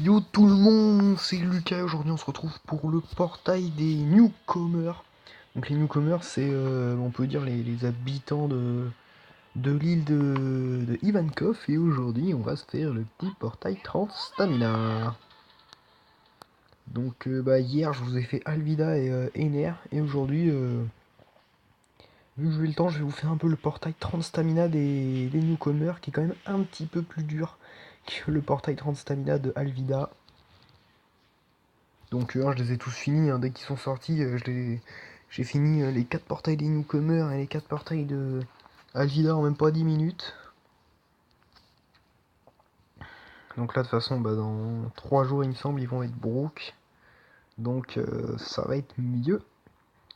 Yo tout le monde, c'est Lucas. Aujourd'hui on se retrouve pour le portail des newcomers. Donc les newcomers c'est on peut dire les habitants de l'île de Ivankov. Et aujourd'hui on va se faire le petit portail 30 stamina. Donc hier je vous ai fait Alvida et Ener. Et aujourd'hui vu que j'ai le temps je vais vous faire un peu le portail 30 stamina des newcomers, qui est quand même un petit peu plus dur que le portail 30 stamina de Alvida. Donc je les ai tous finis, hein, dès qu'ils sont sortis, j'ai fini les 4 portails des newcomers et les 4 portails de Alvida en même pas 10 minutes. Donc là de toute façon dans 3 jours il me semble ils vont être broke. Donc ça va être mieux.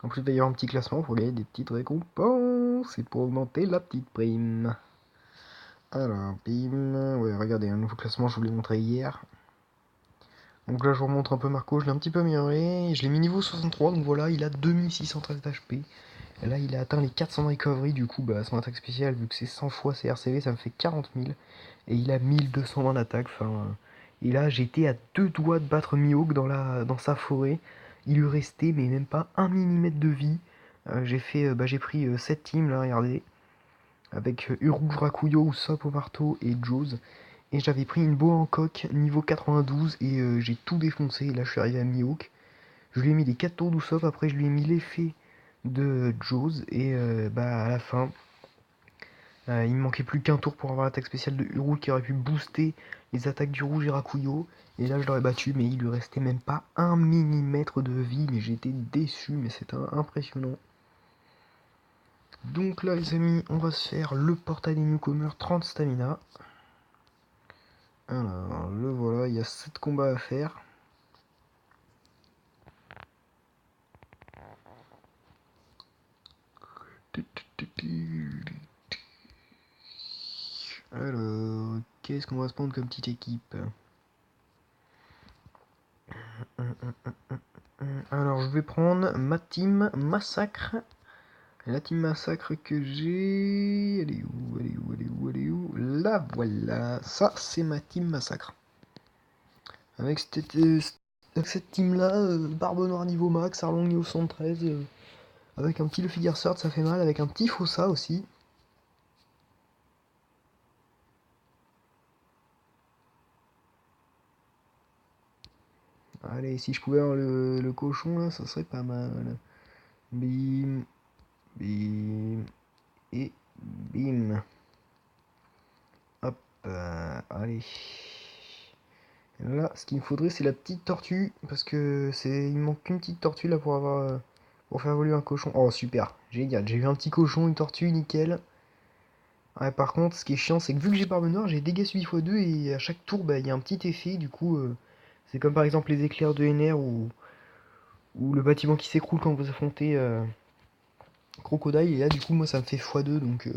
En plus il va y avoir un petit classement pour gagner des petites récompenses et pour augmenter la petite prime. Alors bim, ouais regardez un nouveau classement, je vous l'ai montré hier. Donc là je vous remontre un peu Marco, je l'ai un petit peu amélioré, je l'ai mis niveau 63, donc voilà, il a 2613 d'HP. Et là il a atteint les 400 de recovery, du coup son attaque spéciale, vu que c'est 100 fois ses RCV, ça me fait 40 000. Et il a 1220 d'attaque, et là j'étais à 2 doigts de battre Mihawk dans sa forêt. Il lui restait mais même pas 1 mm de vie. J'ai pris 7 teams là, regardez. Avec Uru, Rakuyo, Usopp au marteau et Jaws. Et j'avais pris une boa en coque niveau 92 et j'ai tout défoncé. Et là je suis arrivé à Mihawk. Je lui ai mis les 4 tours d'Usopp, après je lui ai mis l'effet de Jaws et à la fin il me manquait plus qu'un tour pour avoir l'attaque spéciale de Uru qui aurait pu booster les attaques du rouge et Rakuyo. Et là je l'aurais battu, mais il lui restait même pas 1 mm de vie. Mais j'étais déçu, mais c'était impressionnant. Donc là les amis, on va se faire le portail des newcomers 30 stamina. Alors le voilà, il y a 7 combats à faire. Alors, qu'est-ce qu'on va se prendre comme petite équipe? Alors, je vais prendre ma team Massacre. La team Massacre que j'ai... Elle est où? Elle est où? Elle est où? Elle est où? Là, voilà. Ça, c'est ma team Massacre. Avec cette team-là, Barbe Noire niveau max, Arlong niveau 73, avec un petit Luffy Gearsword, ça fait mal, avec un petit Fossa aussi. Allez, si je pouvais avoir le cochon là, ça serait pas mal. Bim, bim, et bim. Hop, allez. Là, ce qu'il me faudrait, c'est la petite tortue, parce que il me manque qu'une petite tortue là pour avoir, pour faire évoluer un cochon. Oh super, génial. J'ai eu un petit cochon, une tortue, nickel. Ouais, par contre, ce qui est chiant, c'est que vu que j'ai Barbe Noire, j'ai dégâts suivi x2 et à chaque tour, il y a un petit effet. Du coup, c'est comme par exemple les éclairs de NR ou le bâtiment qui s'écroule quand vous affrontez Crocodile. Et là, du coup, moi, ça me fait x2, donc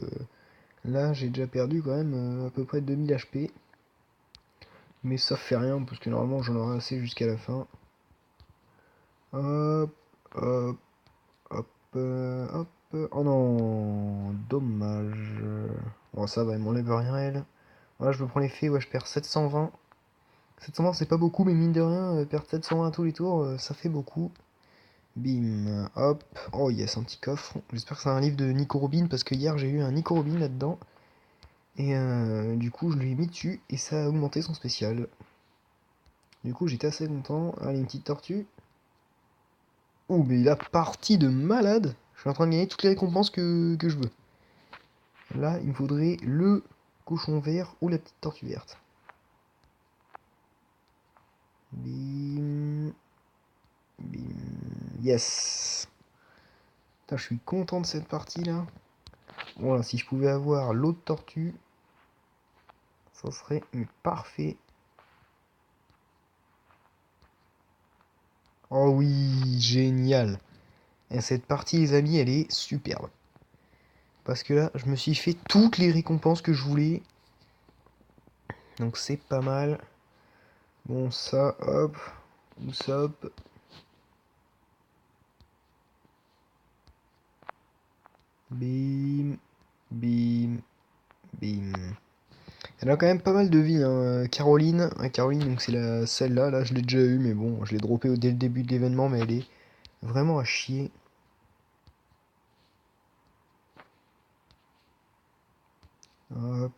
là, j'ai déjà perdu quand même à peu près 2000 HP. Mais ça fait rien, parce que normalement, j'en aurai assez jusqu'à la fin. Hop, hop, hop, hop. Oh non, dommage. Bon, ça va, elle m'enlève rien, elle. Voilà, je me prends l'effet, ouais, je perds 720. 720, c'est pas beaucoup, mais mine de rien, perdre 720 à tous les tours, ça fait beaucoup. Bim, hop. Oh yes, un petit coffre. J'espère que c'est un livre de Nico Robin, parce que hier, j'ai eu un Nico Robin là-dedans. Et du coup, je lui ai mis dessus, et ça a augmenté son spécial. Du coup, j'étais assez content. Allez, une petite tortue. Oh, mais il a parti de malade. Je suis en train de gagner toutes les récompenses que je veux. Là, il me faudrait le cochon vert ou la petite tortue verte. Bim. Bim. Yes. Putain, je suis content de cette partie là. Voilà, si je pouvais avoir l'autre tortue, ça serait parfait. Oh oui, génial. Et cette partie, les amis, elle est superbe. Parce que là, je me suis fait toutes les récompenses que je voulais. Donc c'est pas mal. Bon, ça, hop. Usopp. Bim. Bim. Bim. Elle a quand même pas mal de vie, hein. Caroline, Caroline, donc c'est celle-là, là je l'ai déjà eu, mais bon, je l'ai droppé dès le début de l'événement, mais elle est vraiment à chier. Hop.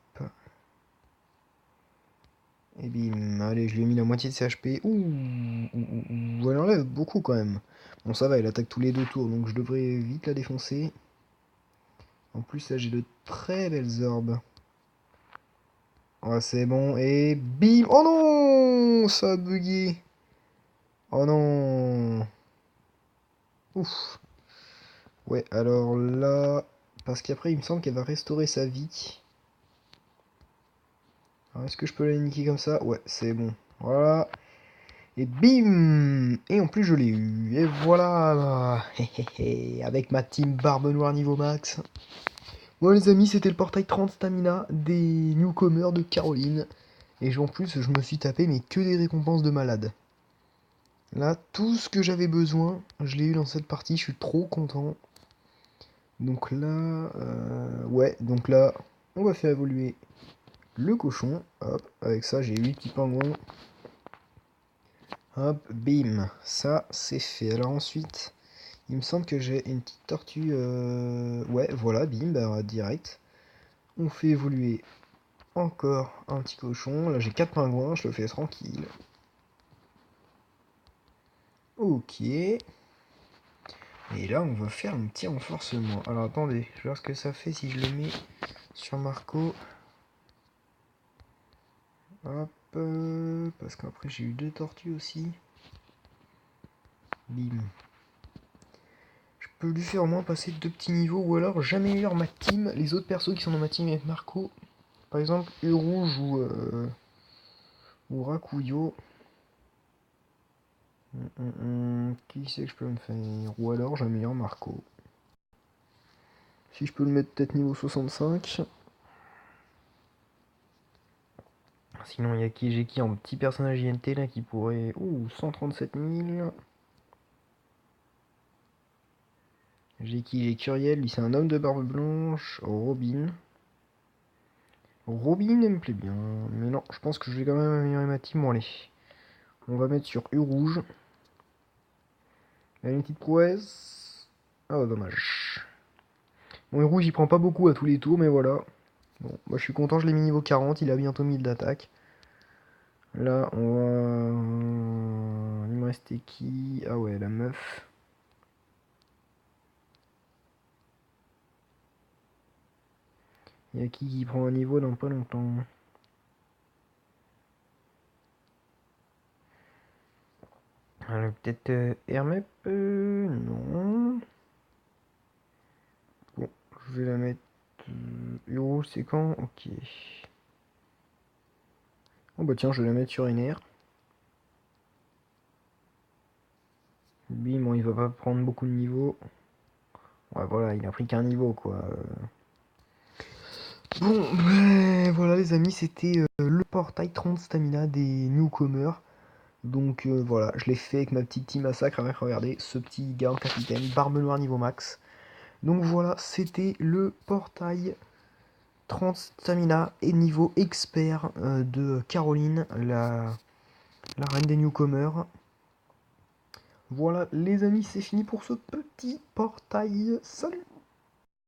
Et bim, allez, je lui ai mis la moitié de ses HP. Ouh, elle enlève beaucoup quand même. Bon, ça va, elle attaque tous les 2 tours, donc je devrais vite la défoncer. En plus, là, j'ai de très belles orbes. Ouais, c'est bon, et bim! Oh non! Ça a bugué. Oh non! Ouf. Ouais, alors là... Parce qu'après, il me semble qu'elle va restaurer sa vie. Alors, est-ce que je peux la niquer comme ça? Ouais, c'est bon. Voilà. Et bim! Et en plus, je l'ai eu. Et voilà! Avec ma team Barbe Noire niveau max. Bon, les amis, c'était le portail 30 stamina des newcomers de Caroline. Et en plus, je me suis tapé, mais que des récompenses de malade. Là, tout ce que j'avais besoin, je l'ai eu dans cette partie. Je suis trop content. Donc là, ouais, donc là, on va faire évoluer le cochon. Hop, avec ça, j'ai 8 petits pingouins. Hop, bim, ça c'est fait. Alors ensuite, il me semble que j'ai une petite tortue. Ouais, voilà, bim, bah, direct. On fait évoluer encore un petit cochon. Là, j'ai 4 pingouins, je le fais tranquille. Ok. Et là, on va faire un petit renforcement. Alors attendez, je vais voir ce que ça fait si je le mets sur Marco. Hop, parce qu'après j'ai eu 2 tortues aussi. Bim. Je peux lui faire au moins passer 2 petits niveaux, ou alors jamais meilleur ma team, les autres persos qui sont dans ma team avec Marco. Par exemple, Rouge ou Rakuyo. Qui c'est que je peux me faire? Ou alors j'améliore Marco. Si je peux le mettre peut-être niveau 65. Sinon, il y a qui j'ai qui en petit personnage INT là qui pourrait. Ouh, 137 000. J'ai qui? J'ai Curiel, lui c'est un homme de barbe blanche. Robin. Robin elle me plaît bien. Mais non, je pense que je vais quand même améliorer ma team. Bon, allez. On va mettre sur U rouge. Il y a une petite prouesse. Ah, dommage. Bon, U rouge il prend pas beaucoup à tous les tours, mais voilà. Bon, moi je suis content, je l'ai mis niveau 40. Il a bientôt 1000 d'attaque. Là, on va. Il me restait qui? Ah ouais, la meuf. Il y a qui prend un niveau dans pas longtemps? Alors, peut-être Hermep? Non. Bon, je vais la mettre. Euro, c'est quand? Ok. Oh bah tiens, je vais la mettre sur NR. Bim, bon, il va pas prendre beaucoup de niveaux. Ouais, voilà, il a pris qu'un niveau, quoi. Bon, ben, voilà les amis, c'était le portail 30 stamina des newcomers. Donc voilà, je l'ai fait avec ma petite team massacre avec, regardez, ce petit gars en capitaine, barbe noire niveau max. Donc voilà, c'était le portail 30 stamina et niveau expert de Caroline, la reine des newcomers. Voilà les amis, c'est fini pour ce petit portail. Salut!